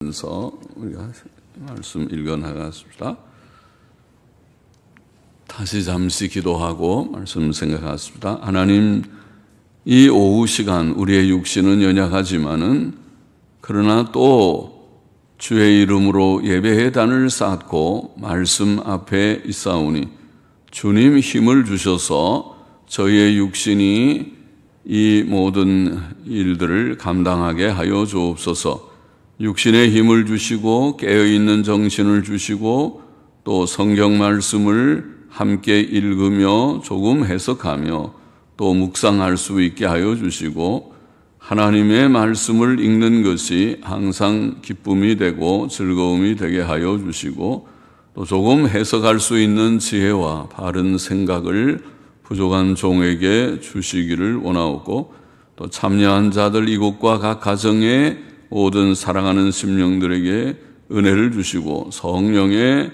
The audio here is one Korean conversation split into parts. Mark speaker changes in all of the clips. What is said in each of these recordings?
Speaker 1: 그래서 우리가 말씀 읽어 나가겠습니다. 다시 잠시 기도하고 말씀 생각하겠습니다. 하나님, 이 오후 시간 우리의 육신은 연약하지만은 그러나 또 주의 이름으로 예배의 단을 쌓고 말씀 앞에 있사오니 주님 힘을 주셔서 저희의 육신이 이 모든 일들을 감당하게 하여 주옵소서. 육신의 힘을 주시고 깨어있는 정신을 주시고 또 성경 말씀을 함께 읽으며 조금 해석하며 또 묵상할 수 있게 하여 주시고 하나님의 말씀을 읽는 것이 항상 기쁨이 되고 즐거움이 되게 하여 주시고 또 조금 해석할 수 있는 지혜와 바른 생각을 부족한 종에게 주시기를 원하옵고 또 참여한 자들 이곳과 각 가정에 모든 사랑하는 심령들에게 은혜를 주시고 성령의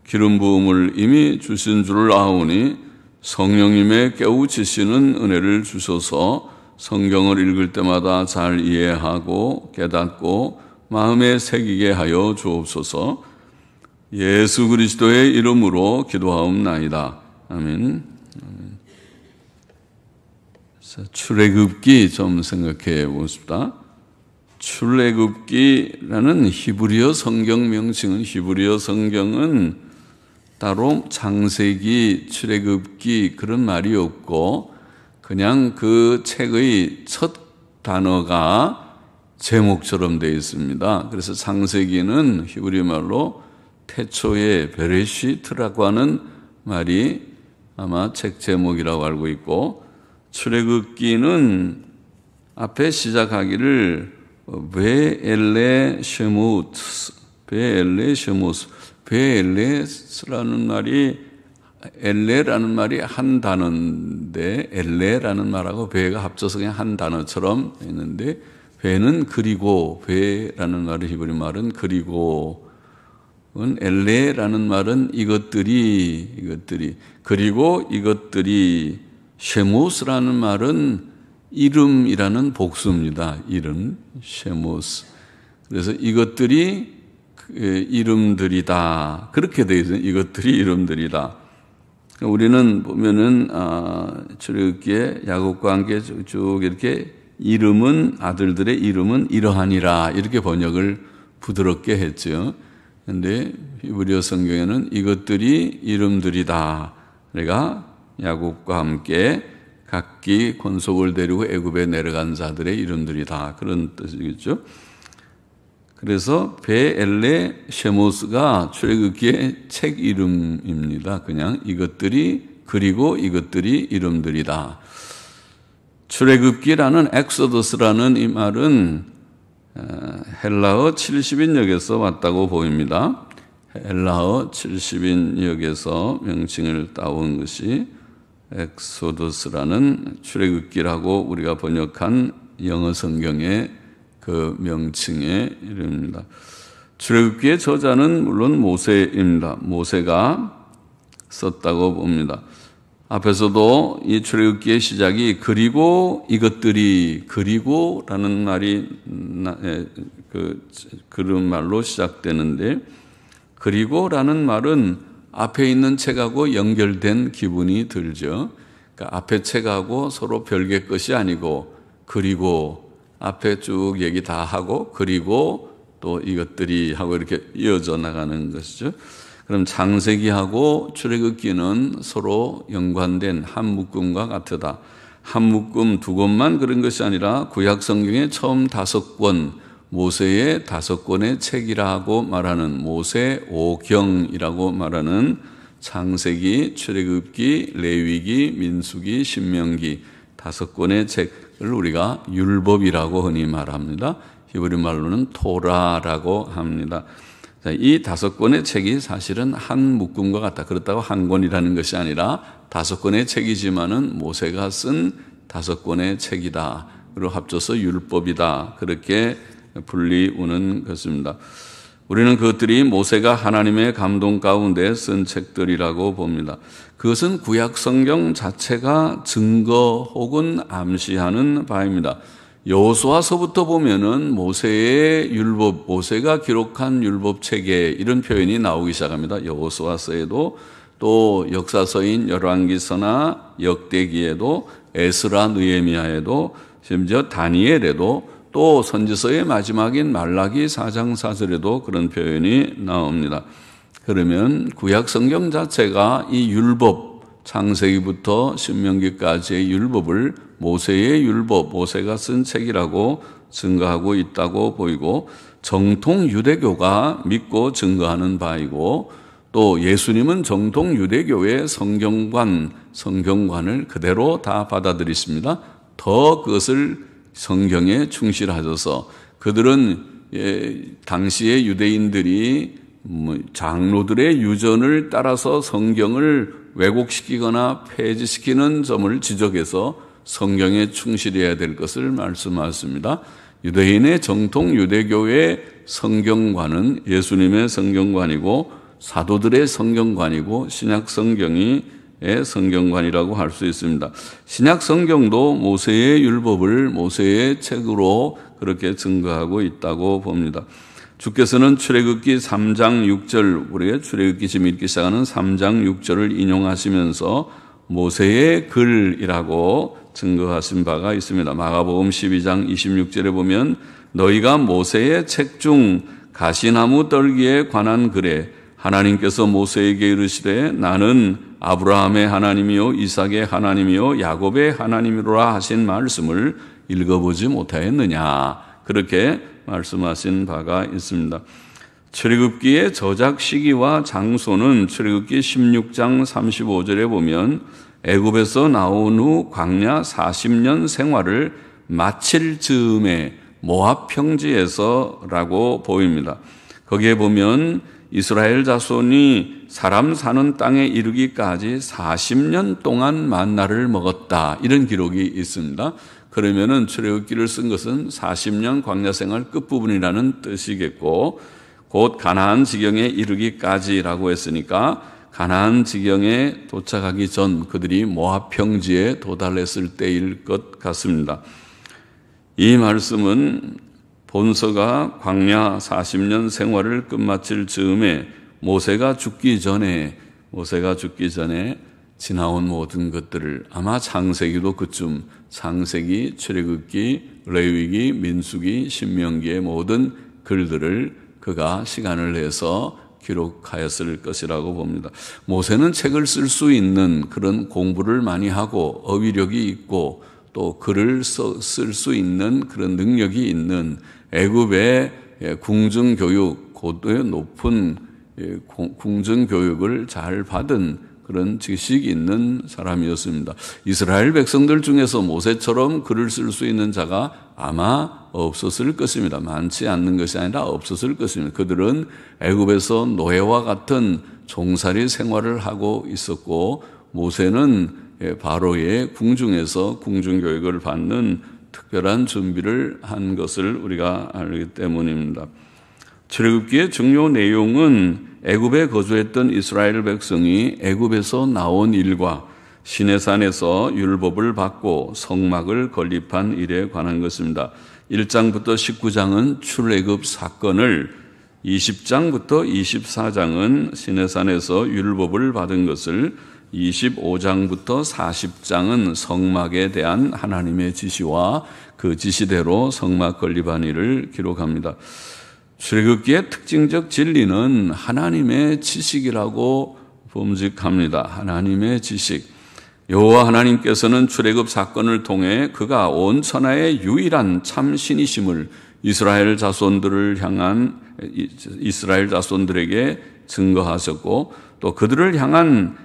Speaker 1: 기름 부음을 이미 주신 줄 아오니 성령님의 깨우치시는 은혜를 주셔서 성경을 읽을 때마다 잘 이해하고 깨닫고 마음에 새기게 하여 주옵소서. 예수 그리스도의 이름으로 기도하옵나이다. 아멘. 출애굽기 좀 생각해 보십시다. 출애굽기라는 히브리어 성경 명칭은 히브리어 성경은 따로 창세기, 출애굽기 그런 말이 없고 그냥 그 책의 첫 단어가 제목처럼 되어 있습니다. 그래서 창세기는 히브리 말로 태초에 베레시트라고 하는 말이 아마 책 제목이라고 알고 있고 출애굽기는 앞에 시작하기를 베엘레 쉐무스, 베엘레스라는 말이 엘레라는 말이 한 단어인데 엘레라는 말하고 베가 합쳐서 그냥 한 단어처럼 있는데 베는 그리고 베라는 말은 히브리 말은 그리고 엘레라는 말은 이것들이 그리고 이것들이 쉐모스라는 말은 이름이라는 복수입니다. 이름 쉐모스. 그래서 이것들이 이름들이다. 그렇게 되어 있어요. 이것들이 이름들이다. 우리는 보면은 출애굽기에 야곱과 함께 쭉 이렇게 이름은 아들들의 이름은 이러하니라 이렇게 번역을 부드럽게 했죠. 그런데 히브리어 성경에는 이것들이 이름들이다. 그러니까 야곱과 함께 각기 권속을 데리고 애굽에 내려간 자들의 이름들이다. 그런 뜻이겠죠. 그래서 베엘레 쉐모스가 출애굽기의 책 이름입니다. 그냥 이것들이 그리고 이것들이 이름들이다. 출애굽기라는 엑소더스라는 이 말은 헬라어 70인역에서 왔다고 보입니다. 헬라어 70인역에서 명칭을 따온 것이 엑소더스라는 출애굽기라고 우리가 번역한 영어 성경의 그 명칭의 이름입니다. 출애굽기의 저자는 물론 모세입니다. 모세가 썼다고 봅니다. 앞에서도 이 출애굽기의 시작이 그리고 이것들이 그리고라는 말이 그런 말로 시작되는데 그리고라는 말은 앞에 있는 책하고 연결된 기분이 들죠. 그러니까 앞에 책하고 서로 별개 것이 아니고 그리고 앞에 쭉 얘기 다 하고 그리고 또 이것들이 하고 이렇게 이어져 나가는 것이죠. 그럼 창세기하고 출애굽기는 서로 연관된 한 묶음과 같으다. 한 묶음 두 권만 그런 것이 아니라 구약 성경의 처음 5권 모세의 5권의 책이라고 말하는 모세오경이라고 말하는 창세기, 출애굽기, 레위기, 민수기, 신명기 5권의 책을 우리가 율법이라고 흔히 말합니다. 히브리 말로는 토라라고 합니다. 이 5권의 책이 사실은 한 묶음과 같다. 그렇다고 한 권이라는 것이 아니라 5권의 책이지만은 모세가 쓴 5권의 책이다. 그리고 합쳐서 율법이다. 그렇게 불리우는 것입니다. 우리는 그것들이 모세가 하나님의 감동 가운데 쓴 책들이라고 봅니다. 그것은 구약 성경 자체가 증거 혹은 암시하는 바입니다. 여호수아서부터 보면은 모세의 율법, 모세가 기록한 율법 체계 이런 표현이 나오기 시작합니다. 여호수아서에도 또 역사서인 열왕기서나 역대기에도 에스라 느헤미야에도 심지어 다니엘에도 또 선지서의 마지막인 말라기 4장 4절에도 그런 표현이 나옵니다. 그러면 구약 성경 자체가 이 율법, 창세기부터 신명기까지의 율법을 모세의 율법, 모세가 쓴 책이라고 증거하고 있다고 보이고, 정통 유대교가 믿고 증거하는 바이고, 또 예수님은 정통 유대교의 성경관을 그대로 다 받아들이십니다. 더 그것을 성경에 충실하셔서, 그들은 당시의 유대인들이 장로들의 유전을 따라서 성경을 왜곡시키거나 폐지시키는 점을 지적해서 성경에 충실해야 될 것을 말씀하십니다. 유대인의 정통 유대교의 성경관은 예수님의 성경관이고 사도들의 성경관이고 신약 성경의 성경관이라고 할 수 있습니다. 신약 성경도 모세의 율법을 모세의 책으로 그렇게 증거하고 있다고 봅니다. 주께서는 출애굽기 3장 6절, 우리가 출애굽기 지금 읽기 시작하는 3장 6절을 인용하시면서 모세의 글이라고 증거하신 바가 있습니다. 마가복음 12장 26절에 보면 너희가 모세의 책 중 가시나무 떨기에 관한 글에 하나님께서 모세에게 이르시되 나는 아브라함의 하나님이요 이삭의 하나님이요 야곱의 하나님이로라 하신 말씀을 읽어보지 못하였느냐, 그렇게 말씀하신 바가 있습니다. 출애굽기의 저작 시기와 장소는 출애굽기 16장 35절에 보면 애굽에서 나온 후 광야 40년 생활을 마칠 즈음에 모압 평지에서라고 보입니다. 거기에 보면 이스라엘 자손이 사람 사는 땅에 이르기까지 40년 동안 만나를 먹었다, 이런 기록이 있습니다. 그러면은 출애굽기를 쓴 것은 40년 광야 생활 끝부분이라는 뜻이겠고, 곧 가나안 지경에 이르기까지라고 했으니까 가나안 지경에 도착하기 전 그들이 모압 평지에 도달했을 때일 것 같습니다. 이 말씀은 본서가 광야 40년 생활을 끝마칠 즈음에 모세가 죽기 전에 지나온 모든 것들을, 아마 창세기도 그쯤, 창세기, 출애굽기, 레위기, 민수기, 신명기의 모든 글들을 그가 시간을 내서 기록하였을 것이라고 봅니다. 모세는 책을 쓸 수 있는 그런 공부를 많이 하고 어휘력이 있고 또 글을 쓸 수 있는 그런 능력이 있는 애굽의 궁중교육, 고도의 높은 궁중교육을 잘 받은 그런 지식이 있는 사람이었습니다. 이스라엘 백성들 중에서 모세처럼 글을 쓸 수 있는 자가 아마 없었을 것입니다. 많지 않는 것이 아니라 없었을 것입니다. 그들은 애굽에서 노예와 같은 종살이 생활을 하고 있었고, 모세는 바로의 궁중에서 궁중교육을 받는 특별한 준비를 한 것을 우리가 알기 때문입니다. 출애굽기의 중요 내용은 애굽에 거주했던 이스라엘 백성이 애굽에서 나온 일과 시내산에서 율법을 받고 성막을 건립한 일에 관한 것입니다. 1장부터 19장은 출애굽 사건을, 20장부터 24장은 시내산에서 율법을 받은 것을, 25장부터 40장은 성막에 대한 하나님의 지시와 그 지시대로 성막 건립한 일을 기록합니다. 출애굽기의 특징적 진리는 하나님의 지식이라고 범직합니다. 하나님의 지식. 여호와 하나님께서는 출애굽 사건을 통해 그가 온 천하의 유일한 참 신이심을 이스라엘 자손들에게 증거하셨고, 또 그들을 향한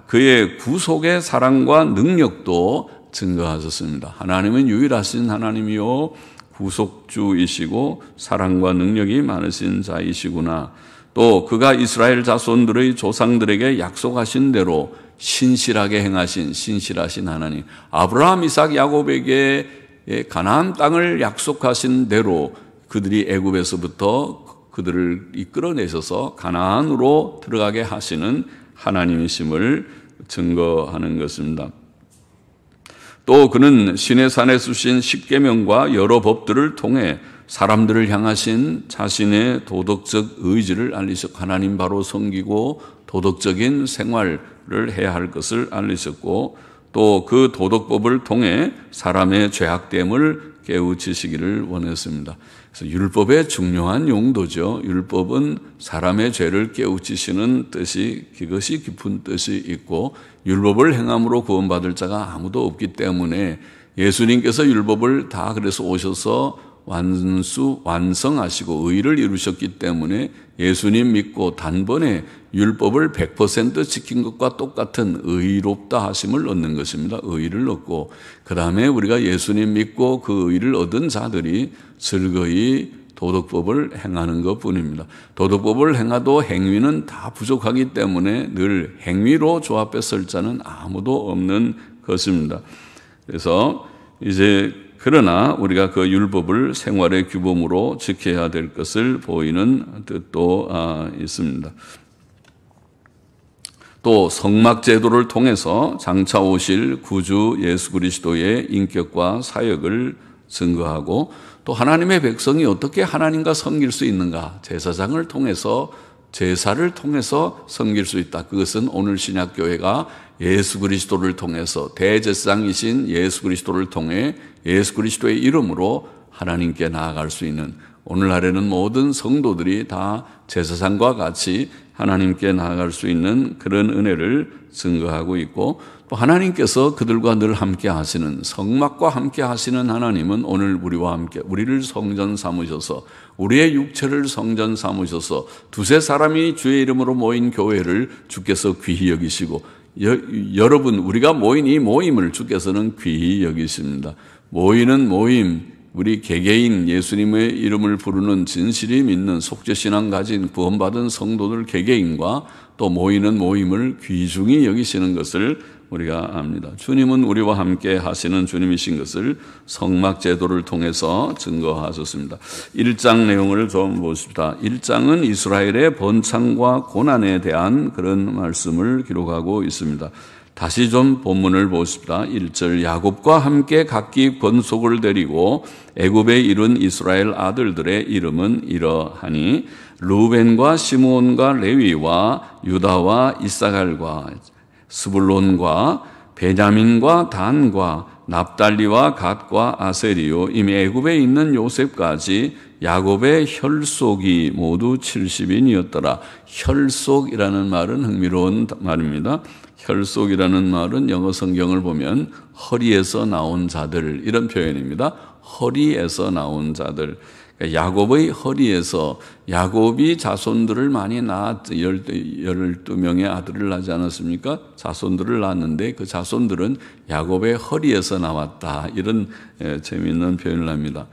Speaker 1: 그의 구속의 사랑과 능력도 증거하셨습니다. 하나님은 유일하신 하나님이요 구속주이시고 사랑과 능력이 많으신 자이시구나. 또 그가 이스라엘 자손들의 조상들에게 약속하신 대로 신실하게 행하신 신실하신 하나님, 아브라함, 이삭, 야곱에게 가나안 땅을 약속하신 대로 그들이 애굽에서부터 그들을 이끌어내셔서 가나안으로 들어가게 하시는 하나님이심을 증거하는 것입니다. 또 그는 시내산에 쓰신 십계명과 여러 법들을 통해 사람들을 향하신 자신의 도덕적 의지를 알리셨고, 하나님 바로 섬기고 도덕적인 생활을 해야 할 것을 알리셨고, 또 그 도덕법을 통해 사람의 죄악됨을 깨우치시기를 원했습니다. 그래서 율법의 중요한 용도죠. 율법은 사람의 죄를 깨우치시는 뜻이, 그것이 깊은 뜻이 있고, 율법을 행함으로 구원받을 자가 아무도 없기 때문에 예수님께서 율법을 다 그래서 오셔서 완성하시고 의를 이루셨기 때문에 예수님 믿고 단번에 율법을 100% 지킨 것과 똑같은 의롭다 하심을 얻는 것입니다. 의를 얻고, 그 다음에 우리가 예수님 믿고 그 의를 얻은 자들이 즐거이 도덕법을 행하는 것 뿐입니다. 도덕법을 행하도 행위는 다 부족하기 때문에 늘 행위로 조합해 설 자는 아무도 없는 것입니다. 그래서 이제 그러나 우리가 그 율법을 생활의 규범으로 지켜야 될 것을 보이는 뜻도 있습니다. 또 성막 제도를 통해서 장차 오실 구주 예수 그리스도의 인격과 사역을 증거하고, 또 하나님의 백성이 어떻게 하나님과 섬길 수 있는가, 제사장을 통해서, 제사를 통해서 섬길 수 있다. 그것은 오늘 신약교회가 예수 그리스도를 통해서, 대제사장이신 예수 그리스도를 통해 예수 그리스도의 이름으로 하나님께 나아갈 수 있는, 오늘날에는 모든 성도들이 다 제사장과 같이 하나님께 나아갈 수 있는 그런 은혜를 증거하고 있고, 또 하나님께서 그들과 늘 함께 하시는, 성막과 함께 하시는 하나님은 오늘 우리와 함께 우리를 성전 삼으셔서, 우리의 육체를 성전 삼으셔서 두세 사람이 주의 이름으로 모인 교회를 주께서 귀히 여기시고, 여러분 우리가 모인 이 모임을 주께서는 귀히 여기십니다. 모이는 모임, 우리 개개인 예수님의 이름을 부르는 진실이 믿는 속죄신앙 가진 구원받은 성도들 개개인과 또 모이는 모임을 귀중히 여기시는 것을 우리가 압니다. 주님은 우리와 함께 하시는 주님이신 것을 성막 제도를 통해서 증거하셨습니다. 1장 내용을 좀 보십시다. 1장은 이스라엘의 번창과 고난에 대한 그런 말씀을 기록하고 있습니다. 다시 좀 본문을 보십시다. 1절, 야곱과 함께 각기 권속을 데리고 애굽에 이른 이스라엘 아들들의 이름은 이러하니, 루벤과 시므온과 레위와 유다와 이사갈과 스불론과 베냐민과 단과 납달리와 갓과 아세리요, 이미 애굽에 있는 요셉까지 야곱의 혈속이 모두 70인이었더라. 혈속이라는 말은 흥미로운 말입니다. 혈속이라는 말은 영어 성경을 보면 허리에서 나온 자들, 이런 표현입니다. 허리에서 나온 자들. 그러니까 야곱의 허리에서, 야곱이 자손들을 많이 낳았, 12명의 아들을 낳지 않았습니까? 자손들을 낳았는데 그 자손들은 야곱의 허리에서 나왔다. 이런 재미있는 표현을 합니다.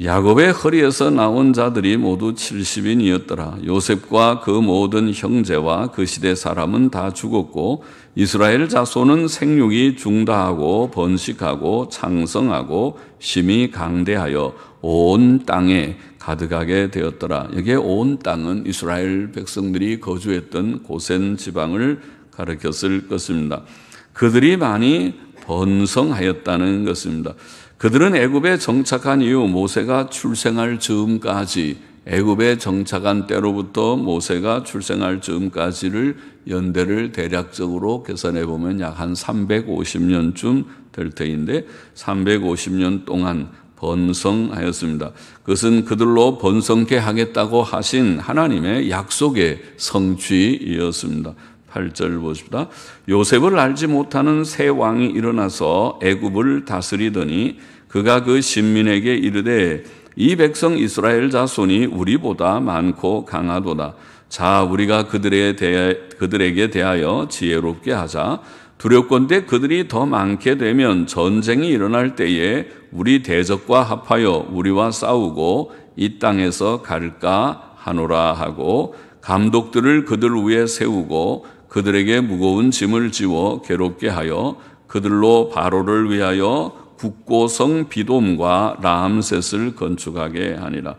Speaker 1: 야곱의 허리에서 나온 자들이 모두 70인이었더라. 요셉과 그 모든 형제와 그 시대 사람은 다 죽었고, 이스라엘 자손은 생육이 중다하고 번식하고 창성하고 심히 강대하여 온 땅에 가득하게 되었더라. 여기에 온 땅은 이스라엘 백성들이 거주했던 고센 지방을 가리켰을 것입니다. 그들이 많이 번성하였다는 것입니다. 그들은 애굽에 정착한 이후 모세가 출생할 즈음까지, 애굽에 정착한 때로부터 모세가 출생할 즈음까지를 연대를 대략적으로 계산해 보면 약 한 350년쯤 될 터인데 350년 동안 번성하였습니다. 그것은 그들로 번성케 하겠다고 하신 하나님의 약속의 성취이었습니다. 8절 보십시다. 요셉을 알지 못하는 새 왕이 일어나서 애굽을 다스리더니 그가 그 신민에게 이르되, 이 백성 이스라엘 자손이 우리보다 많고 강하도다. 자, 우리가 그들에게 대하여 지혜롭게 하자. 두렵건대 그들이 더 많게 되면 전쟁이 일어날 때에 우리 대적과 합하여 우리와 싸우고 이 땅에서 갈까 하노라 하고, 감독들을 그들 위에 세우고 그들에게 무거운 짐을 지워 괴롭게 하여 그들로 바로를 위하여 국고성 비돔과 라암셋을 건축하게 하니라.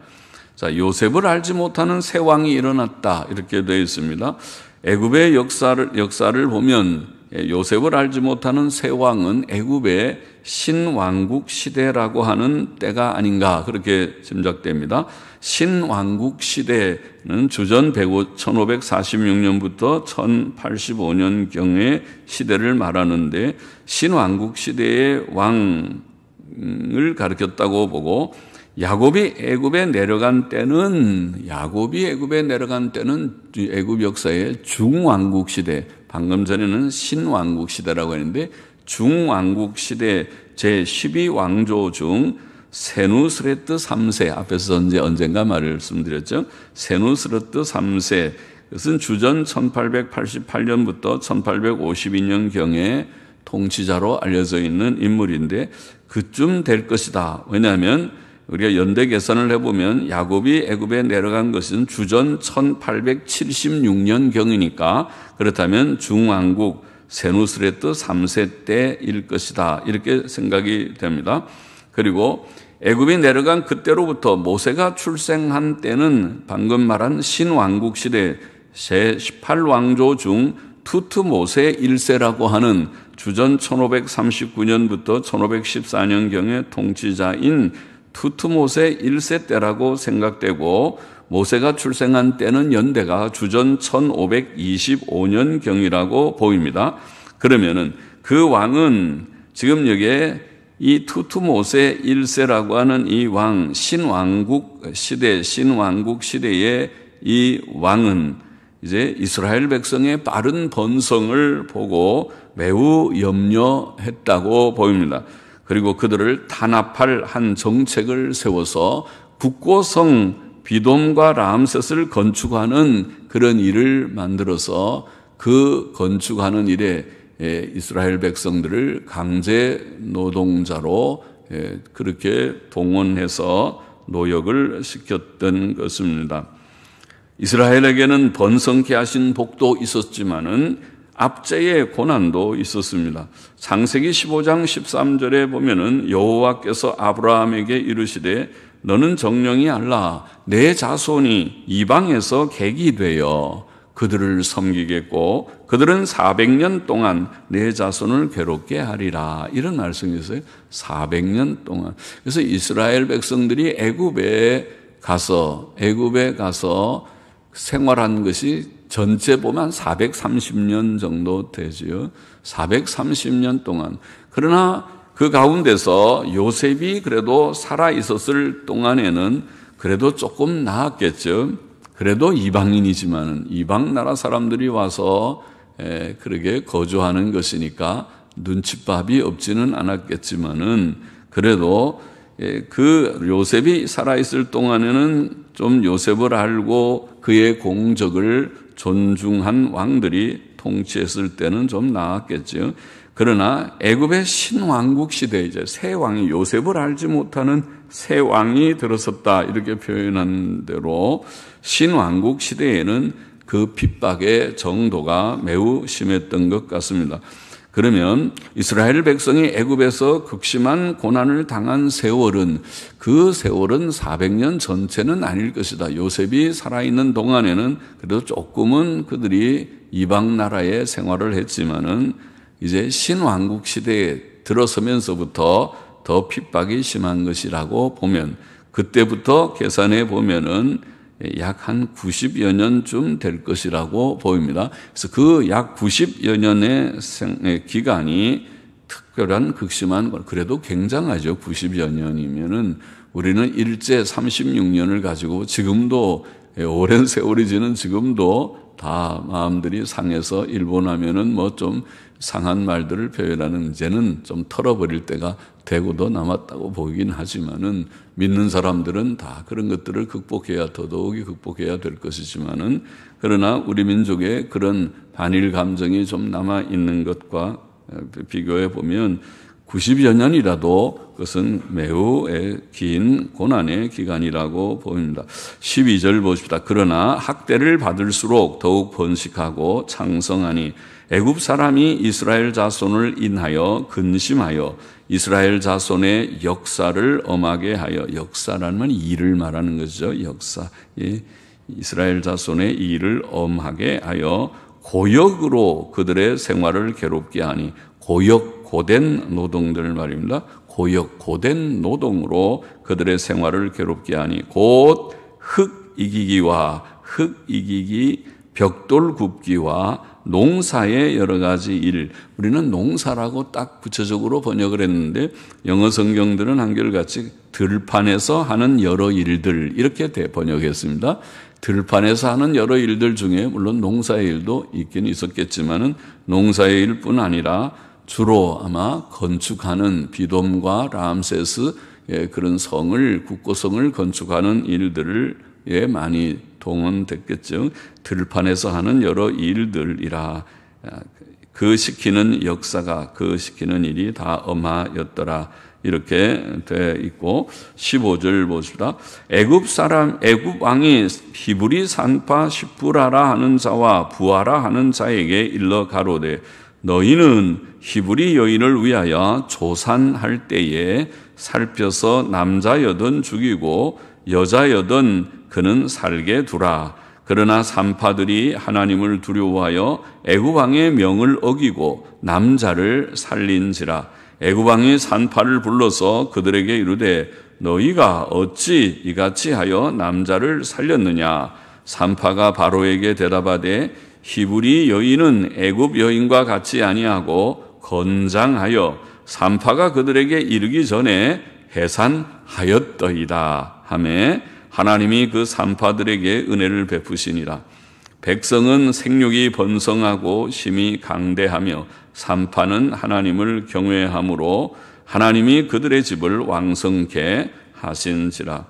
Speaker 1: 자, 요셉을 알지 못하는 새 왕이 일어났다, 이렇게 되어 있습니다. 애굽의 역사를 보면 요셉을 알지 못하는 새 왕은 애굽의 신왕국 시대라고 하는 때가 아닌가 그렇게 짐작됩니다. 신왕국 시대는 주전 1546년부터 1085년경의 시대를 말하는데 야곱이 시대의 왕을 가리켰다고 보고 야곱이 애굽에 내려간 때는 애굽 역사의 중왕국 시대, 방금 전에는 신왕국 시대라고 했는데 중왕국 시대 제12왕조 중 세누스레트 3세, 앞에서 언젠가 말씀드렸죠. 세누스레트 3세, 그것은 주전 1888년부터 1852년경에 통치자로 알려져 있는 인물인데 그쯤 될 것이다. 왜냐하면 우리가 연대 계산을 해보면 야곱이 애굽에 내려간 것은 주전 1876년경이니까 그렇다면 중왕국 세누스레트 3세 때일 것이다. 이렇게 생각이 됩니다. 그리고 애굽이 내려간 그때로부터 모세가 출생한 때는 방금 말한 신왕국 시대 제18왕조 중 투트모세 1세라고 하는 주전 1539년부터 1514년경의 통치자인 투트모세 1세 때라고 생각되고 모세가 출생한 때는 연대가 주전 1525년경이라고 보입니다. 그러면은 그 왕은 지금 여기에 이 투트모세 1세라고 하는 이 왕 신왕국 시대의 이 왕은 이제 이스라엘 백성의 빠른 번성을 보고 매우 염려했다고 보입니다. 그리고 그들을 탄압할 한 정책을 세워서 북고성 비돔과 람셋을 건축하는 그런 일을 만들어서 그 건축하는 일에 이스라엘 백성들을 강제 노동자로 그렇게 동원해서 노역을 시켰던 것입니다. 이스라엘에게는 번성케 하신 복도 있었지만은 압제의 고난도 있었습니다. 창세기 15장 13절에 보면은 여호와께서 아브라함에게 이르시되 너는 정령이 알라 내 자손이 이방에서 객이 되어 그들을 섬기겠고 그들은 400년 동안 내 자손을 괴롭게 하리라. 이런 말씀이 있어요. 400년 동안. 그래서 이스라엘 백성들이 애굽에 가서 생활한 것이 전체 보면 430년 정도 되지요. 430년 동안. 그러나 그 가운데서 요셉이 그래도 살아 있었을 동안에는 그래도 조금 나았겠죠. 그래도 이방인이지만은 이방 나라 사람들이 와서 그렇게 거주하는 것이니까 눈칫밥이 없지는 않았겠지만은 그래도 그 요셉이 살아있을 동안에는 좀 요셉을 알고 그의 공적을 존중한 왕들이 통치했을 때는 좀 나았겠죠. 그러나 애굽의 신왕국 시대 이제 새 왕이 요셉을 알지 못하는 새 왕이 들어섰다 이렇게 표현한 대로 신왕국 시대에는 그 핍박의 정도가 매우 심했던 것 같습니다. 그러면 이스라엘 백성이 애굽에서 극심한 고난을 당한 세월은 그 세월은 400년 전체는 아닐 것이다. 요셉이 살아있는 동안에는 그래도 조금은 그들이 이방 나라에 생활을 했지만은 이제 신왕국 시대에 들어서면서부터 더 핍박이 심한 것이라고 보면 그때부터 계산해 보면은 약 한 90여 년쯤 될 것이라고 보입니다. 그래서 그 약 90여 년의 기간이 특별한 극심한 걸 그래도 굉장하죠. 90여 년이면은 우리는 일제 36년을 가지고 지금도 오랜 세월이 지는 지금도 다 마음들이 상해서 일본 하면은 뭐 좀 상한 말들을 표현하는 이제는 좀 털어버릴 때가 되고도 남았다고 보이긴 하지만은 믿는 사람들은 다 그런 것들을 극복해야 더더욱이 극복해야 될 것이지만은 그러나 우리 민족의 그런 반일 감정이 좀 남아 있는 것과 비교해 보면 90여 년이라도 그것은 매우 긴 고난의 기간이라고 보입니다. 12절 보십시다. 그러나 학대를 받을수록 더욱 번식하고 창성하니 애굽 사람이 이스라엘 자손을 인하여 근심하여 이스라엘 자손의 역사를 엄하게 하여 역사라는 건 일을 말하는 것이죠. 역사. 이스라엘 자손의 일을 엄하게 하여 고역으로 그들의 생활을 괴롭게 하니, 고역, 고된 노동들 말입니다. 고역, 고된 노동으로 그들의 생활을 괴롭게 하니, 곧 흙 이기기와 흙 이기기, 벽돌 굽기와 농사의 여러 가지 일. 우리는 농사라고 딱 구체적으로 번역을 했는데 영어 성경들은 한결같이 들판에서 하는 여러 일들 이렇게 번역했습니다. 들판에서 하는 여러 일들 중에 물론 농사의 일도 있긴 있었겠지만은 농사의 일뿐 아니라 주로 아마 건축하는 비돔과 람세스 그런 성을, 국고성을 건축하는 일들을 많이 동원됐겠죠. 들판에서 하는 여러 일들이라. 그 시키는 역사가, 그 시키는 일이 다 엄하였더라. 이렇게 돼 있고 15절 보십시다. 애굽 왕이 히브리 산파 시푸라라 하는 자와 부하라 하는 자에게 일러 가로되, 너희는 히브리 여인을 위하여 조산할 때에 살펴서 남자여든 죽이고 여자여든 그는 살게 두라. 그러나 산파들이 하나님을 두려워하여 애굽 왕의 명을 어기고 남자를 살린지라. 애굽 왕이 산파를 불러서 그들에게 이르되, 너희가 어찌 이같이 하여 남자를 살렸느냐? 산파가 바로에게 대답하되, 히브리 여인은 애굽 여인과 같이 아니하고 건장하여 산파가 그들에게 이르기 전에 해산하였더이다 하매, 하나님이 그 산파들에게 은혜를 베푸시니라. 백성은 생육이 번성하고 심히 강대하며 산파는 하나님을 경외함으로 하나님이 그들의 집을 왕성케 하신지라.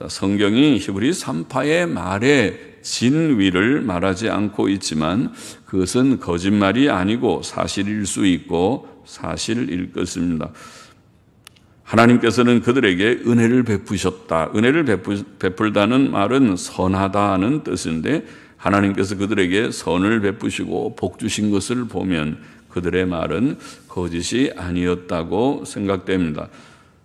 Speaker 1: 성경이 히브리 산파의 말에 진위를 말하지 않고 있지만 그것은 거짓말이 아니고 사실일 수 있고 사실일 것입니다. 하나님께서는 그들에게 은혜를 베푸셨다. 은혜를 베풀다는 말은 선하다는 뜻인데 하나님께서 그들에게 선을 베푸시고 복 주신 것을 보면 그들의 말은 거짓이 아니었다고 생각됩니다.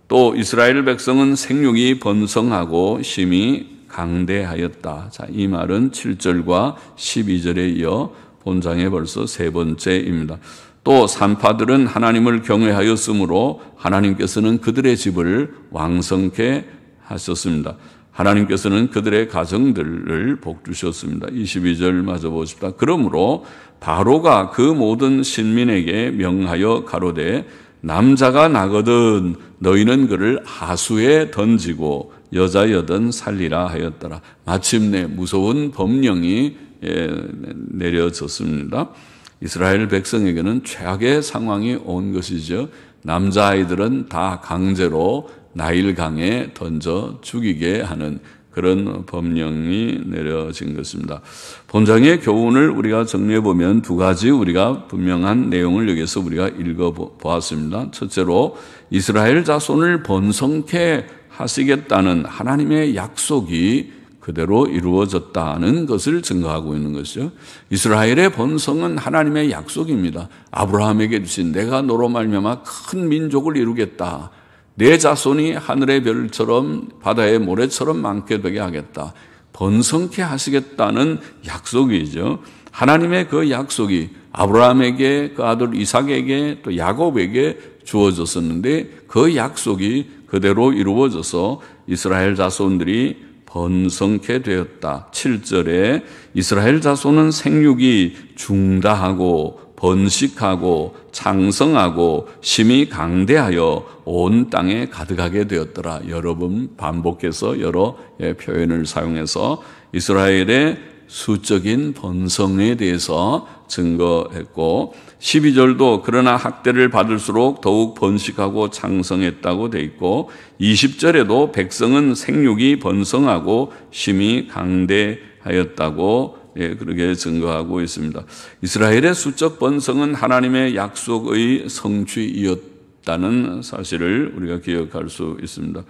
Speaker 1: 또 이스라엘 백성은 생육이 번성하고 심히 강대하였다. 자, 이 말은 7절과 12절에 이어 본장에 벌써 세 번째입니다. 또 산파들은 하나님을 경외하였으므로 하나님께서는 그들의 집을 왕성케 하셨습니다. 하나님께서는 그들의 가정들을 복 주셨습니다. 22절 마저 보십시다. 그러므로 바로가 그 모든 신민에게 명하여 가로되, 남자가 나거든 너희는 그를 하수에 던지고 여자여든 살리라 하였더라. 마침내 무서운 법령이 내려졌습니다. 이스라엘 백성에게는 최악의 상황이 온 것이죠. 남자아이들은 다 강제로 나일강에 던져 죽이게 하는 그런 법령이 내려진 것입니다. 본장의 교훈을 우리가 정리해보면 두 가지 우리가 분명한 내용을 여기서 우리가 읽어보았습니다. 첫째로 이스라엘 자손을 번성케 하시겠다는 하나님의 약속이 그대로 이루어졌다는 것을 증거하고 있는 것이죠. 이스라엘의 번성은 하나님의 약속입니다. 아브라함에게 주신 내가 너로 말미암아 큰 민족을 이루겠다. 내 자손이 하늘의 별처럼 바다의 모래처럼 많게 되게 하겠다. 번성케 하시겠다는 약속이죠. 하나님의 그 약속이 아브라함에게 그 아들 이삭에게 또 야곱에게 주어졌었는데 그 약속이 그대로 이루어져서 이스라엘 자손들이 번성케 되었다. 7절에 이스라엘 자손은 생육이 중다하고 번식하고 창성하고 심히 강대하여 온 땅에 가득하게 되었더라. 여러 번 반복해서 여러 표현을 사용해서 이스라엘의 수적인 번성에 대해서 증거했고 12절도 그러나 학대를 받을수록 더욱 번식하고 창성했다고 돼 있고 20절에도 백성은 생육이 번성하고 심히 강대하였다고 그렇게 증거하고 있습니다. 이스라엘의 수적 번성은 하나님의 약속의 성취이었다는 사실을 우리가 기억할 수 있습니다.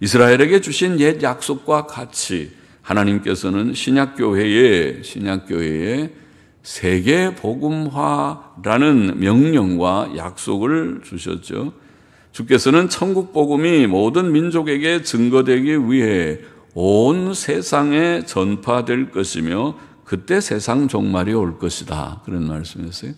Speaker 1: 이스라엘에게 주신 옛 약속과 같이 하나님께서는 신약교회에 세계 복음화라는 명령과 약속을 주셨죠. 주께서는 천국 복음이 모든 민족에게 증거되기 위해 온 세상에 전파될 것이며 그때 세상 종말이 올 것이다. 그런 말씀이었어요.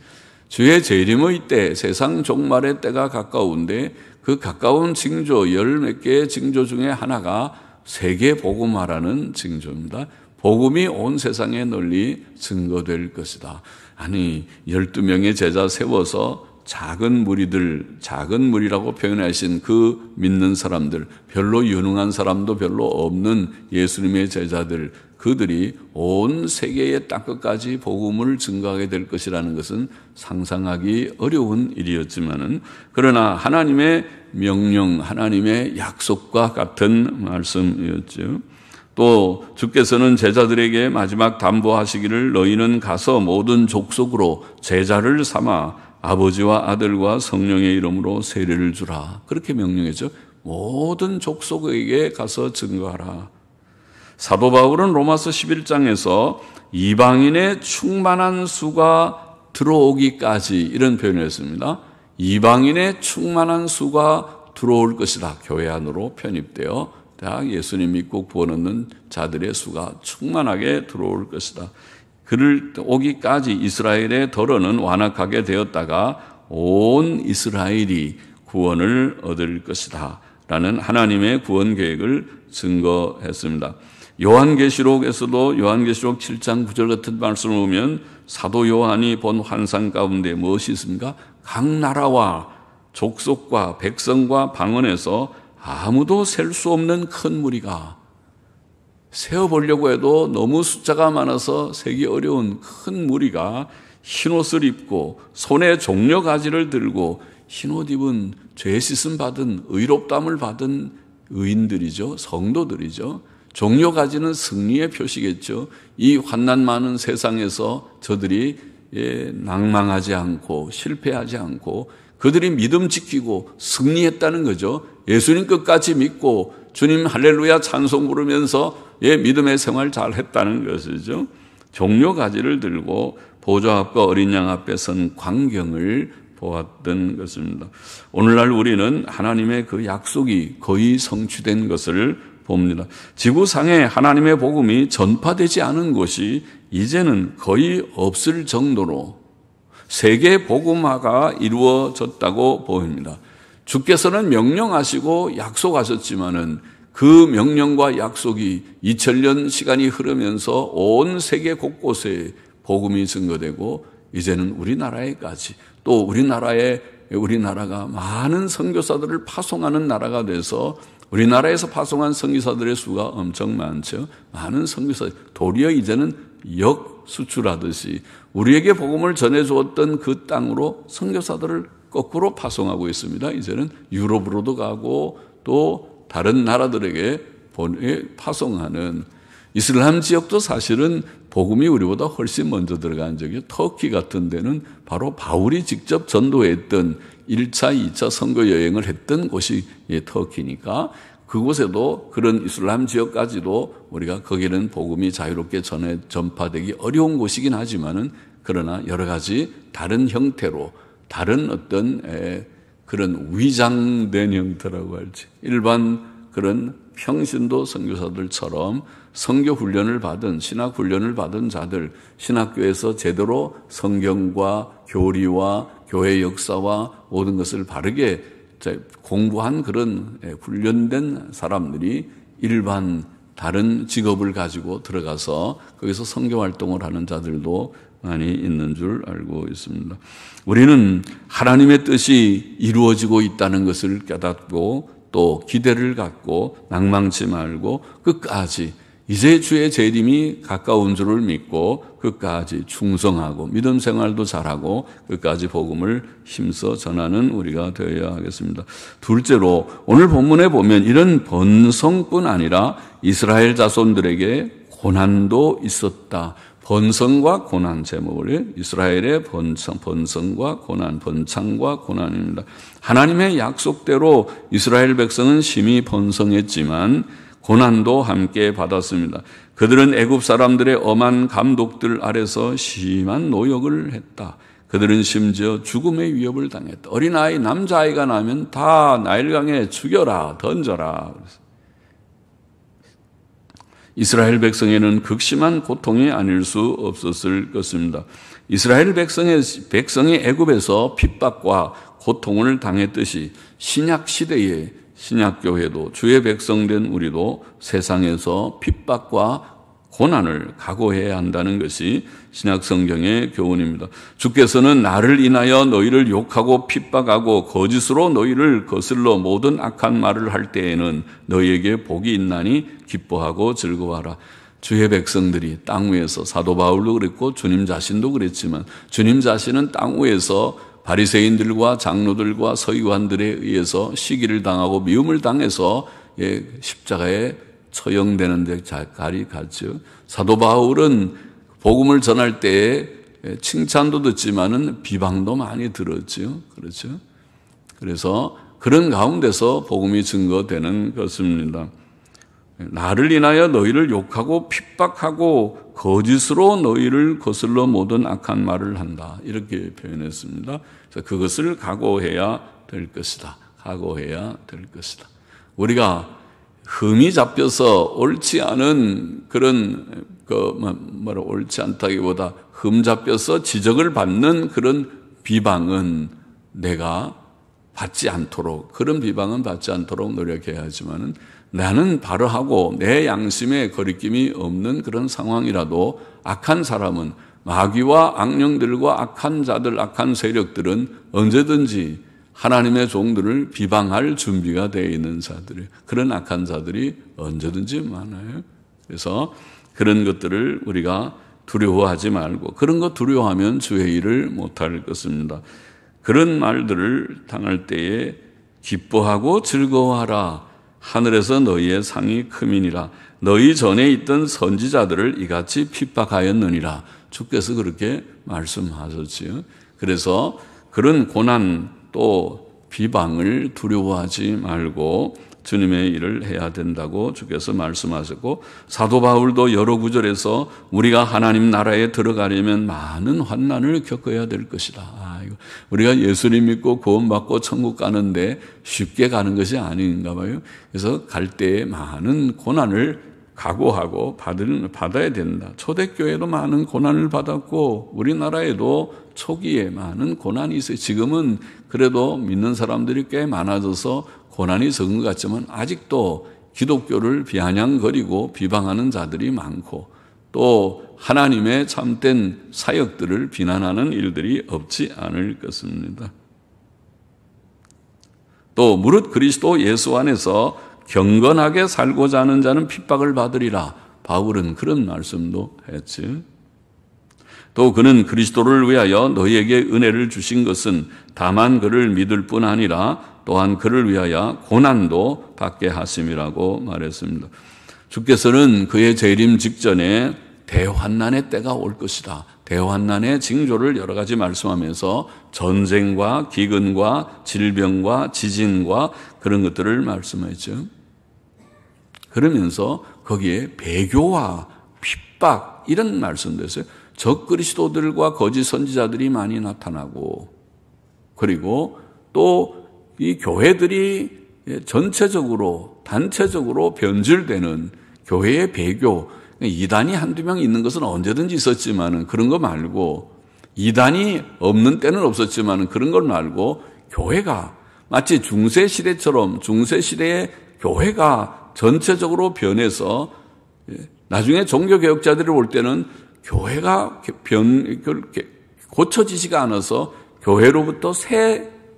Speaker 1: 주의 재림의 때, 세상 종말의 때가 가까운데 그 가까운 징조, 열 몇 개의 징조 중에 하나가 세계 복음화라는 징조입니다. 복음이 온 세상에 널리 증거될 것이다. 아니 12명의 제자 세워서 작은 무리라고 표현하신 그 믿는 사람들, 별로 유능한 사람도 별로 없는 예수님의 제자들, 그들이 온 세계의 땅끝까지 복음을 증거하게 될 것이라는 것은 상상하기 어려운 일이었지만은, 그러나 하나님의 명령, 하나님의 약속과 같은 말씀이었죠. 또 주께서는 제자들에게 마지막 담보하시기를 너희는 가서 모든 족속으로 제자를 삼아 아버지와 아들과 성령의 이름으로 세례를 주라. 그렇게 명령했죠. 모든 족속에게 가서 증거하라. 사도 바울은 로마서 11장에서 이방인의 충만한 수가 들어오기까지 이런 표현을 했습니다. 이방인의 충만한 수가 들어올 것이다. 교회 안으로 편입되어 예수님 믿고 구원 얻는 자들의 수가 충만하게 들어올 것이다. 그를 오기까지 이스라엘의 덜어는 완악하게 되었다가 온 이스라엘이 구원을 얻을 것이다 라는 하나님의 구원 계획을 증거했습니다. 요한계시록에서도 요한계시록 7장 9절 같은 말씀을 보면 사도 요한이 본 환상 가운데 무엇이 있습니까? 각 나라와 족속과 백성과 방언에서 아무도 셀 수 없는 큰 무리가, 세어보려고 해도 너무 숫자가 많아서 세기 어려운 큰 무리가 흰옷을 입고 손에 종려가지를 들고, 흰옷 입은 죄 씻음 받은 의롭담을 받은 의인들이죠. 성도들이죠. 종려가지는 승리의 표시겠죠. 이 환난 많은 세상에서 저들이 낭망하지 않고 실패하지 않고 그들이 믿음 지키고 승리했다는 거죠. 예수님 끝까지 믿고 주님 할렐루야 찬송 부르면서 믿음의 생활 잘 했다는 것이죠. 종려가지를 들고 보좌 앞과 어린 양 앞에 선 광경을 보았던 것입니다. 오늘날 우리는 하나님의 그 약속이 거의 성취된 것을 봅니다. 지구상에 하나님의 복음이 전파되지 않은 곳이 이제는 거의 없을 정도로 세계 복음화가 이루어졌다고 보입니다. 주께서는 명령하시고 약속하셨지만은 그 명령과 약속이 2000년 시간이 흐르면서 온 세계 곳곳에 복음이 증거되고 이제는 우리나라에까지, 또 우리나라가 많은 선교사들을 파송하는 나라가 돼서 우리나라에서 파송한 선교사들의 수가 엄청 많죠. 많은 선교사, 도리어 이제는 역수출하듯이 우리에게 복음을 전해주었던 그 땅으로 선교사들을 거꾸로 파송하고 있습니다. 이제는 유럽으로도 가고 또 다른 나라들에게 파송하는, 이슬람 지역도 사실은 복음이 우리보다 훨씬 먼저 들어간 적이요. 터키 같은 데는 바로 바울이 직접 전도했던 1차, 2차 선교 여행을 했던 곳이 터키니까 그곳에도 그런 이슬람 지역까지도 우리가 거기는 복음이 자유롭게 전파되기 어려운 곳이긴 하지만은, 그러나 여러 가지 다른 형태로, 다른 어떤 그런 위장된 형태라고 할지, 일반 그런 평신도 선교사들처럼 선교 훈련을 받은, 신학 훈련을 받은 자들, 신학교에서 제대로 성경과 교리와 교회 역사와 모든 것을 바르게 공부한 그런 훈련된 사람들이 일반 다른 직업을 가지고 들어가서 거기서 선교 활동을 하는 자들도 많이 있는 줄 알고 있습니다. 우리는 하나님의 뜻이 이루어지고 있다는 것을 깨닫고 또 기대를 갖고 낭망치 말고 끝까지 이제 주의 재림이 가까운 줄을 믿고 끝까지 충성하고 믿음 생활도 잘하고 끝까지 복음을 힘써 전하는 우리가 되어야 하겠습니다. 둘째로 오늘 본문에 보면 이런 번성뿐 아니라 이스라엘 자손들에게 고난도 있었다. 번성과 고난 제목을 이스라엘의 번성과 고난, 번창과 고난입니다. 하나님의 약속대로 이스라엘 백성은 심히 번성했지만 고난도 함께 받았습니다. 그들은 애굽 사람들의 엄한 감독들 아래서 심한 노역을 했다. 그들은 심지어 죽음의 위협을 당했다. 어린아이, 남자아이가 나면 다 나일강에 죽여라, 던져라. 이스라엘 백성에는 극심한 고통이 아닐 수 없었을 것입니다. 이스라엘 백성이 애굽에서 핍박과 고통을 당했듯이 신약 시대의 신약교회도 주의 백성된 우리도 세상에서 핍박과 고난을 각오해야 한다는 것이 신약성경의 교훈입니다. 주께서는 나를 인하여 너희를 욕하고 핍박하고 거짓으로 너희를 거슬러 모든 악한 말을 할 때에는 너희에게 복이 있나니 기뻐하고 즐거워하라. 주의 백성들이 땅 위에서 사도 바울도 그랬고 주님 자신도 그랬지만 주님 자신은 땅 위에서 바리새인들과 장로들과 서기관들에 의해서 시기를 당하고 미움을 당해서 십자가에 처형되는 데 자갈이 갔죠. 사도 바울은 복음을 전할 때에 칭찬도 듣지만은 비방도 많이 들었죠. 그렇죠? 그래서 그런 가운데서 복음이 증거되는 것입니다. 나를 인하여 너희를 욕하고 핍박하고 거짓으로 너희를 거슬러 모든 악한 말을 한다. 이렇게 표현했습니다. 그래서 그것을 각오해야 될 것이다. 각오해야 될 것이다. 우리가 흠이 잡혀서 옳지 않은 그런 옳지 않다기보다 흠 잡혀서 지적을 받는 그런 비방은 내가 받지 않도록, 그런 비방은 받지 않도록 노력해야 하지만은 나는 바로하고 내 양심에 거리낌이 없는 그런 상황이라도 악한 사람은 마귀와 악령들과 악한 자들, 악한 세력들은 언제든지 하나님의 종들을 비방할 준비가 되어 있는 자들이, 그런 악한 자들이 언제든지 많아요. 그래서 그런 것들을 우리가 두려워하지 말고, 그런 거 두려워하면 주의 일을 못할 것입니다. 그런 말들을 당할 때에 기뻐하고 즐거워하라. 하늘에서 너희의 상이 크민이라. 너희 전에 있던 선지자들을 이같이 핍박하였느니라. 주께서 그렇게 말씀하셨지요. 그래서 그런 고난 또 비방을 두려워하지 말고 주님의 일을 해야 된다고 주께서 말씀하셨고, 사도 바울도 여러 구절에서 우리가 하나님 나라에 들어가려면 많은 환난을 겪어야 될 것이다. 우리가 예수님 믿고 구원받고 천국 가는데 쉽게 가는 것이 아닌가 봐요. 그래서 갈 때에 많은 고난을 각오하고 받아야 된다. 초대교회도 많은 고난을 받았고 우리나라에도 초기에 많은 고난이 있어요. 지금은 그래도 믿는 사람들이 꽤 많아져서 고난이 적은 것 같지만 아직도 기독교를 비아냥거리고 비방하는 자들이 많고 또 하나님의 참된 사역들을 비난하는 일들이 없지 않을 것입니다. 또 무릇 그리스도 예수 안에서 경건하게 살고자 하는 자는 핍박을 받으리라. 바울은 그런 말씀도 했지. 또 그는 그리스도를 위하여 너희에게 은혜를 주신 것은 다만 그를 믿을 뿐 아니라 또한 그를 위하여 고난도 받게 하심이라고 말했습니다. 주께서는 그의 재림 직전에 대환난의 때가 올 것이다. 대환난의 징조를 여러 가지 말씀하면서 전쟁과 기근과 질병과 지진과 그런 것들을 말씀했죠. 그러면서 거기에 배교와 핍박 이런 말씀도 했어요. 적 그리스도들과 거짓 선지자들이 많이 나타나고 그리고 또 이 교회들이 전체적으로 단체적으로 변질되는 교회의 배교, 이단이 한두 명 있는 것은 언제든지 있었지만은 그런 거 말고 이단이 없는 때는 없었지만은 그런 걸 말고 교회가 마치 중세시대처럼 중세시대의 교회가 전체적으로 변해서 나중에 종교개혁자들이 올 때는 교회가 고쳐지지가 않아서 교회로부터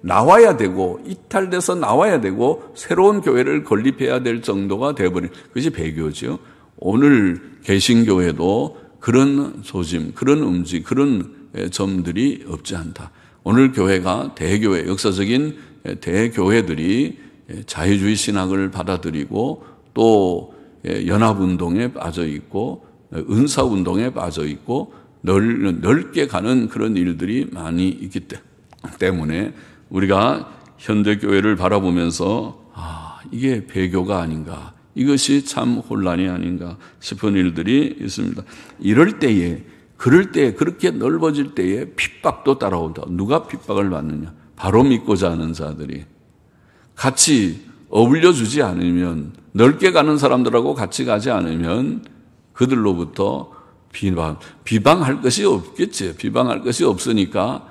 Speaker 1: 나와야 되고 이탈돼서 나와야 되고 새로운 교회를 건립해야 될 정도가 되어버린 그것이 배교죠. 오늘 개신교회도 그런 소짐, 그런 움직, 그런 점들이 없지 않다. 오늘 교회가 대교회, 역사적인 대교회들이 자유주의 신학을 받아들이고 또 연합운동에 빠져 있고 은사운동에 빠져 있고 넓게 가는 그런 일들이 많이 있기 때문에 우리가 현대 교회를 바라보면서 이게 배교가 아닌가, 이것이 참 혼란이 아닌가 싶은 일들이 있습니다. 이럴 때에, 그럴 때에, 그렇게 넓어질 때에 핍박도 따라온다. 누가 핍박을 받느냐? 바로 믿고자 하는 자들이 같이 어울려 주지 않으면, 넓게 가는 사람들하고 같이 가지 않으면 그들로부터 비방할 것이 없겠지. 비방할 것이 없으니까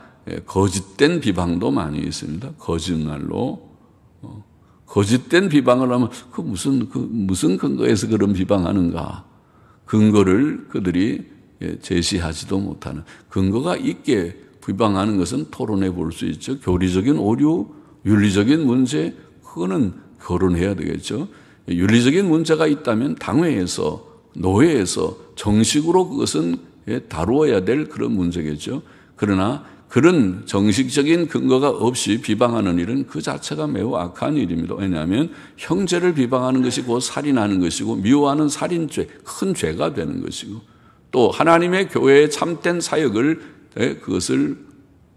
Speaker 1: 거짓된 비방도 많이 있습니다. 거짓말로. 거짓된 비방을 하면 무슨 근거에서 그런 비방하는가? 근거를 그들이 제시하지도 못하는, 근거가 있게 비방하는 것은 토론해 볼 수 있죠. 교리적인 오류, 윤리적인 문제, 그거는 거론해야 되겠죠. 윤리적인 문제가 있다면 당회에서, 노회에서 정식으로 그것은 다루어야 될 그런 문제겠죠. 그러나 그런 정식적인 근거가 없이 비방하는 일은 그 자체가 매우 악한 일입니다. 왜냐하면 형제를 비방하는 것이 곧 살인하는 것이고, 미워하는 살인죄, 큰 죄가 되는 것이고, 또 하나님의 교회의 참된 사역을, 그것을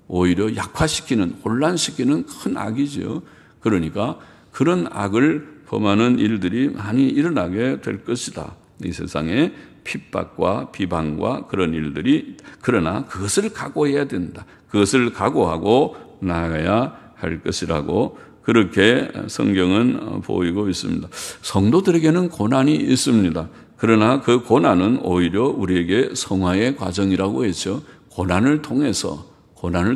Speaker 1: 오히려 약화시키는, 혼란시키는 큰 악이죠. 그러니까 그런 악을 범하는 일들이 많이 일어나게 될 것이다. 이 세상에 핍박과 비방과 그런 일들이, 그러나 그것을 각오해야 된다. 그것을 각오하고 나아가야 할 것이라고 그렇게 성경은 보이고 있습니다. 성도들에게는 고난이 있습니다. 그러나 그 고난은 오히려 우리에게 성화의 과정이라고 했죠. 고난을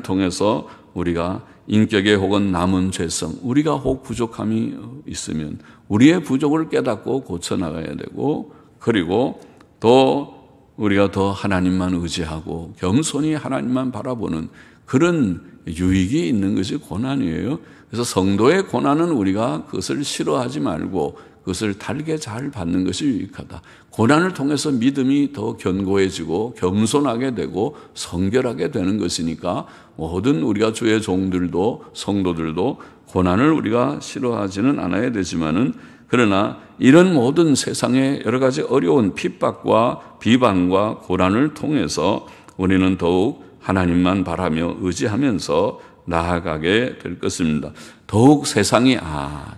Speaker 1: 통해서 우리가 인격에 혹은 남은 죄성, 우리가 혹 부족함이 있으면 우리의 부족을 깨닫고 고쳐나가야 되고, 그리고 또 우리가 더 하나님만 의지하고 겸손히 하나님만 바라보는 그런 유익이 있는 것이 고난이에요. 그래서 성도의 고난은 우리가 그것을 싫어하지 말고 그것을 달게 잘 받는 것이 유익하다. 고난을 통해서 믿음이 더 견고해지고 겸손하게 되고 성결하게 되는 것이니까, 모든 우리가 주의 종들도 성도들도 고난을 우리가 싫어하지는 않아야 되지만은, 그러나 이런 모든 세상의 여러 가지 어려운 핍박과 비방과 고난을 통해서 우리는 더욱 하나님만 바라며 의지하면서 나아가게 될 것입니다. 더욱 세상이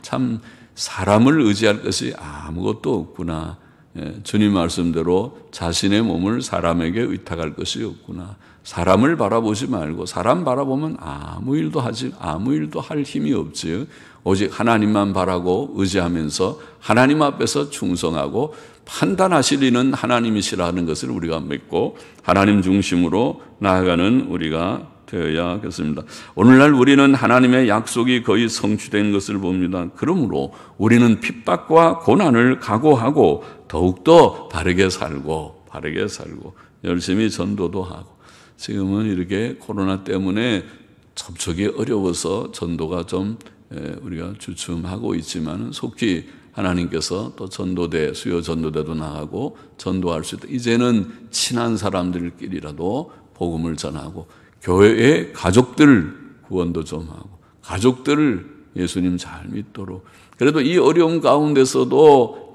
Speaker 1: 참 사람을 의지할 것이 아무것도 없구나. 주님 말씀대로 자신의 몸을 사람에게 의탁할 것이 없구나. 사람을 바라보지 말고, 사람 바라보면 아무 일도 할 힘이 없지. 오직 하나님만 바라고 의지하면서 하나님 앞에서 충성하고, 판단하실 이는 하나님이시라는 것을 우리가 믿고 하나님 중심으로 나아가는 우리가 되어야겠습니다. 오늘날 우리는 하나님의 약속이 거의 성취된 것을 봅니다. 그러므로 우리는 핍박과 고난을 각오하고 더욱더 바르게 살고 열심히 전도도 하고, 지금은 이렇게 코로나 때문에 접촉이 어려워서 전도가 좀 우리가 주춤하고 있지만, 속히 하나님께서 또 수요 전도대도 나가고 전도할 수 있다. 이제는 친한 사람들끼리라도 복음을 전하고, 교회의 가족들 구원도 좀 하고, 가족들을 예수님 잘 믿도록, 그래도 이 어려움 가운데서도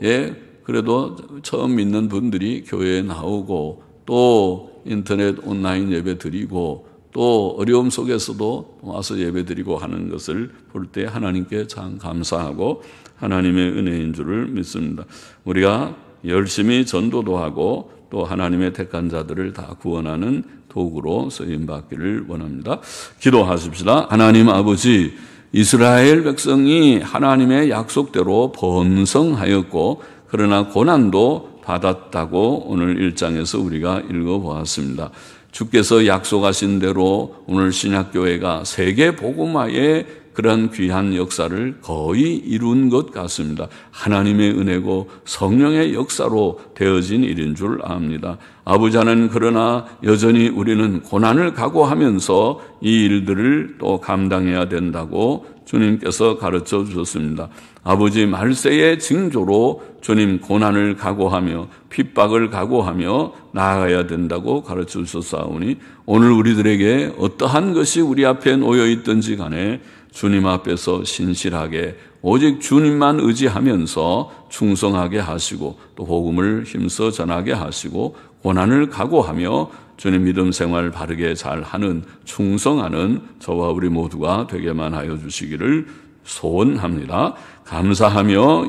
Speaker 1: 그래도 처음 믿는 분들이 교회에 나오고, 또 인터넷 온라인 예배 드리고, 또 어려움 속에서도 와서 예배 드리고 하는 것을 볼 때 하나님께 참 감사하고 하나님의 은혜인 줄을 믿습니다. 우리가 열심히 전도도 하고 또 하나님의 택한 자들을 다 구원하는 도구로 쓰임받기를 원합니다. 기도하십시다. 하나님 아버지, 이스라엘 백성이 하나님의 약속대로 번성하였고 그러나 고난도 받았다고 오늘 1장에서 우리가 읽어보았습니다. 주께서 약속하신 대로 오늘 신약교회가 세계 복음화의 그런 귀한 역사를 거의 이룬 것 같습니다. 하나님의 은혜고 성령의 역사로 되어진 일인 줄 압니다. 아버지 하나님, 그러나 여전히 우리는 고난을 각오하면서 이 일들을 또 감당해야 된다고 주님께서 가르쳐 주셨습니다. 아버지, 말세의 징조로 주님 고난을 각오하며 핍박을 각오하며 나아가야 된다고 가르쳐 주셨사오니, 오늘 우리들에게 어떠한 것이 우리 앞에 놓여 있든지 간에 주님 앞에서 신실하게 오직 주님만 의지하면서 충성하게 하시고 또 복음을 힘써 전하게 하시고 고난을 각오하며 주님 믿음 생활 바르게 잘하는 충성하는 저와 우리 모두가 되게만 하여 주시기를 소원합니다. 감사하며